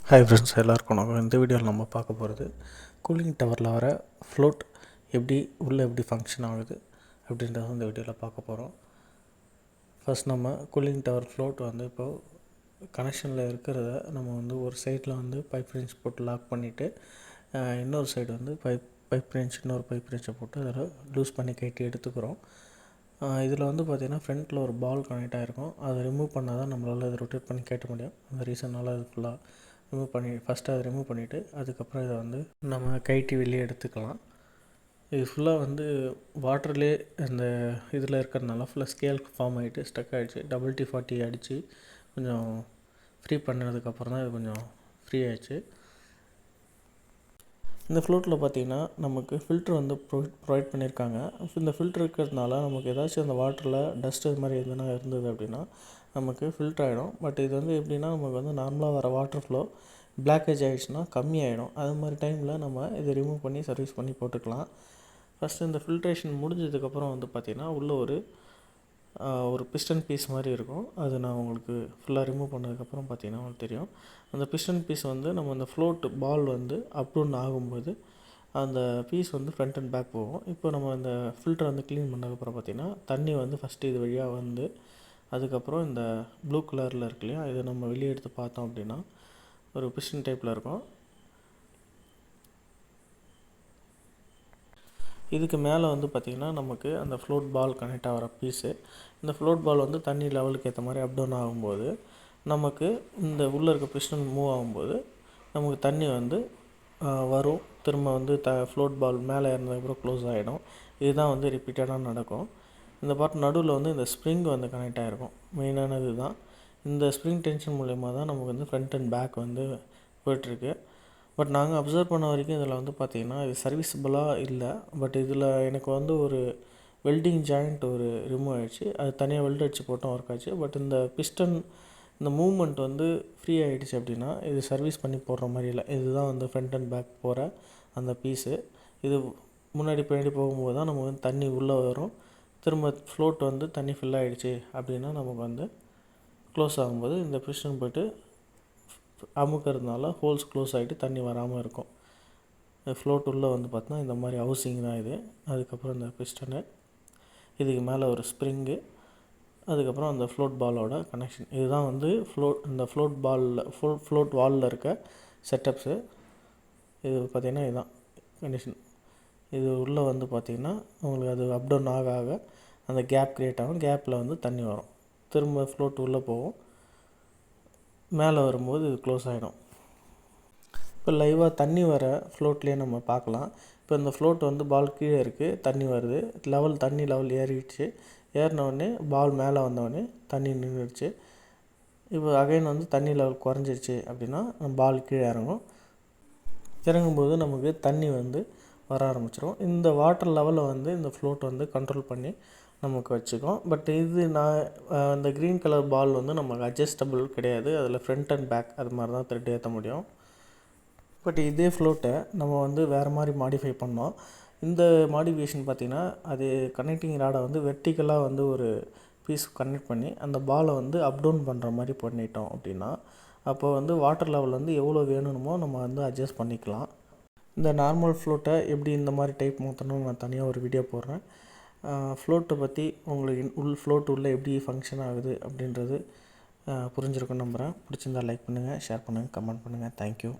Hi friends, எல்லாருக்கும் வணக்கம். இந்த வீடியோவில் நம்ம பார்க்க போகிறது கூலிங் டவரில் வர ஃப்ளோட் எப்படி ஃபங்க்ஷன் ஆகுது அப்படின்றத இந்த வீடியோவில் பார்க்க போகிறோம். ஃபர்ஸ்ட் நம்ம கூலிங் டவர் ஃப்ளோட் இப்போது கனெக்ஷனில் இருக்கிறத நம்ம ஒரு சைடில் பைப் ரெஞ்ச் போட்டு லாக் பண்ணிவிட்டு இன்னொரு சைடு பைப் ரெஞ்ச் இன்னொரு பைப் ரெஞ்சை போட்டு அதில் லூஸ் பண்ணி கட்டி எடுத்துக்கிறோம். இதில் பார்த்திங்கன்னா ஃப்ரண்ட்டில் ஒரு பால் கனெக்ட் ஆகிருக்கும். அதை ரிமூவ் பண்ணால் தான் நம்மளால் அதை ரொட்டேட் பண்ணி கட்ட முடியும். அந்த ரீசனால் அது ஃபுல்லாக ஃபஸ்ட்டு அதை ரிமூவ் பண்ணிவிட்டு அதுக்கப்புறம் இதை நம்ம கைட்டி வெளியே எடுத்துக்கலாம். இது ஃபுல்லாக வாட்டர்லேயே இந்த இதில் இருக்கிறதுனால ஃபுல்லாக ஸ்கேல் ஃபார்ம் ஆகிட்டு ஸ்டக் ஆகிடுச்சு. WD-40 அடித்து கொஞ்சம் ஃப்ரீ பண்ணதுக்கப்புறம் தான் இது கொஞ்சம் ஃப்ரீ ஆகிடுச்சு. இந்த ஃப்ளோட்டில் பார்த்திங்கன்னா நமக்கு ஃபில்ட்ரு ப்ரொவைட் பண்ணியிருக்காங்க. இந்த ஃபில்ட்ரு இருக்கிறதுனால நமக்கு ஏதாச்சும் அந்த வாட்டரில் டஸ்ட் இது மாதிரி எதுனா இருந்தது அப்படின்னா நமக்கு ஃபில்ட்ரு ஆகிடும். பட் இது எப்படின்னா நமக்கு நார்மலாக வர வாட்டர் ஃப்ளோ பிளாக்கேஜ் ஆகிடுச்சுன்னா கம்மியாகிடும். அது மாதிரி டைமில் நம்ம இதை ரிமூவ் பண்ணி சர்வீஸ் பண்ணி போட்டுக்கலாம். ஃபஸ்ட்டு இந்த ஃபில்ட்ரேஷன் முடிஞ்சதுக்கப்புறம் பார்த்திங்கன்னா உள்ளே ஒரு பிஸ்டன் பீஸ் மாதிரி இருக்கும். அது நான் உங்களுக்கு ஃபுல்லாக ரிமூவ் பண்ணதுக்கப்புறம் பார்த்திங்கன்னா உங்களுக்கு தெரியும். அந்த பிஸ்டன் பீஸ் நம்ம அந்த ஃப்ளோட் பால் அப் டவுன் ஆகும்போது அந்த பீஸ் ஃப்ரண்ட் அண்ட் பேக் போகும். இப்போ நம்ம அந்த ஃபில்டரை க்ளீன் பண்ணதுக்கப்புறம் பார்த்திங்கன்னா தண்ணி ஃபஸ்ட்டு இது வழியாக அதுக்கப்புறம் இந்த ப்ளூ கலரில் இருக்கு இல்லையா, இதை நம்ம வெளியே எடுத்து பார்த்தோம் அப்படின்னா ஒரு பிஸ்டன் டைப்பில் இருக்கும். இதுக்கு மேலே பார்த்திங்கன்னா நமக்கு அந்த ஃப்ளோட் பால் கனெக்ட் ஆகிற பீஸு. இந்த ஃப்ளோட் பால் தண்ணி லெவலுக்கு ஏற்ற மாதிரி அப் டவுன் ஆகும்போது நமக்கு இந்த உள்ளே இருக்க பிஸ்டன் மூவ் ஆகும்போது நமக்கு தண்ணி வரும். திரும்ப ஃப்ளோட் பால் மேலே ஏறினதுக்கப்புறம் க்ளோஸ் ஆகிடும். இதுதான் ரிப்பீட்டடாக நடக்கும். இந்த பார்ட் நடுவில் இந்த ஸ்ப்ரிங் கனெக்ட் ஆகிருக்கும். மெயினானது தான். இந்த ஸ்ப்ரிங் டென்ஷன் மூலயமா தான் நமக்கு ஃப்ரண்ட் அண்ட் பேக் போய்ட்டுருக்கு. பட் நாங்கள் அப்சர்வ் பண்ண வரைக்கும் இதில் பார்த்திங்கன்னா இது சர்வீஸபிளாக இல்லை. பட் இதில் எனக்கு ஒரு வெல்டிங் ஜாயிண்ட் ரிமூவ் ஆகிடுச்சு. அது தனியாக வெல்ட் அடித்து போட்டோம் ஒர்க் ஆச்சு. பட் இந்த பிஸ்டன் இந்த மூவ்மெண்ட் ஃப்ரீ ஆகிடுச்சு அப்படின்னா இது சர்வீஸ் பண்ணி போடுற மாதிரி இல்லை. இதுதான் ஃப்ரண்ட் அண்ட் பேக் போகிற அந்த பீஸு. இது முன்னாடி பின்னாடி போகும்போது தான் நமக்கு தண்ணி உள்ளே வரும். திரும்ப ஃப்ளோட் தண்ணி ஃபில் ஆகிடுச்சு அப்படின்னா நமக்கு க்ளோஸ் ஆகும்போது இந்த பிஸ்டன் போய்ட்டு அமுக்கிறதுனால ஹோல்ஸ் க்ளோஸ் ஆகிட்டு தண்ணி வராமல் இருக்கும். ஃப்ளோட் உள்ளே பார்த்தோன்னா இந்த மாதிரி ஹவுசிங் தான் இது. அதுக்கப்புறம் இந்த பிஸ்டனு, இதுக்கு மேலே ஒரு ஸ்ப்ரிங்கு, அதுக்கப்புறம் அந்த ஃப்ளோட் பாலோட கனெக்ஷன். இதுதான் இந்த ஃப்ளோட் வாலில் இருக்க செட்டப்ஸு. இது பார்த்திங்கன்னா இதுதான் கண்டிஷன். இது உள்ளே பார்த்திங்கன்னா உங்களுக்கு அது அப் டவுன் ஆக ஆக அந்த கேப் க்ரியேட் ஆகும். கேப்பில் தண்ணி வரும். திரும்ப ஃப்ளோட் உள்ளே போகும். மேலே வரும்போது இது க்ளோஸ் ஆகிடும். இப்போ லைவாக தண்ணி வர ஃப்ளோட்லேயே நம்ம பார்க்கலாம். இப்போ இந்த ஃப்ளோட் பால் கீழே இருக்குது, தண்ணி வருது, தண்ணி லெவல் ஏறிடுச்சு. ஏறினோடனே பால் மேலே வந்தோடனே தண்ணி நின்றுடுச்சு. இப்போ அகைன் தண்ணி லெவல் குறைஞ்சிருச்சு அப்படின்னா பால் கீழே இறங்கும்போது நமக்கு தண்ணி வர ஆரம்பிச்சிடும். இந்த வாட்டர் லெவலை இந்த ஃப்ளோட் கண்ட்ரோல் பண்ணி நமக்கு வச்சுக்கும். பட் இது இந்த க்ரீன் கலர் பால் நமக்கு அட்ஜஸ்டபிள் கிடையாது. அதில் ஃப்ரண்ட் அண்ட் பேக் அது மாதிரி தான் த்ரெட் ஏற்ற முடியும். பட் இதே ஃப்ளோட்டை நம்ம வேறு மாதிரி மாடிஃபை பண்ணோம். இந்த மாடிஃபிகேஷன் பார்த்திங்கன்னா அது கனெக்டிங் ராடை வெர்டிக்கலாக ஒரு பீஸ் கனெக்ட் பண்ணி அந்த பாலை அப் டவுன் பண்ணுற மாதிரி பண்ணிட்டோம் அப்படின்னா அப்போ வாட்டர் லெவல் எவ்வளோ வேணுமோ நம்ம அட்ஜஸ்ட் பண்ணிக்கலாம். இந்த நார்மல் ஃப்ளோட்டை எப்படி இந்த மாதிரி டைப் மாற்றணும்னு நான் தனியாக ஒரு வீடியோ போடுறேன். ஃப்ளோட்டை பற்றி உங்களுக்கு ஃப்ளோட் உள்ளே எப்படி ஃபங்க்ஷன் ஆகுது அப்படின்றது புரிஞ்சிருக்குன்னு நம்புகிறேன். பிடிச்சிருந்தால் லைக் பண்ணுங்கள், ஷேர் பண்ணுங்கள், கமெண்ட் பண்ணுங்கள். தேங்க்யூ.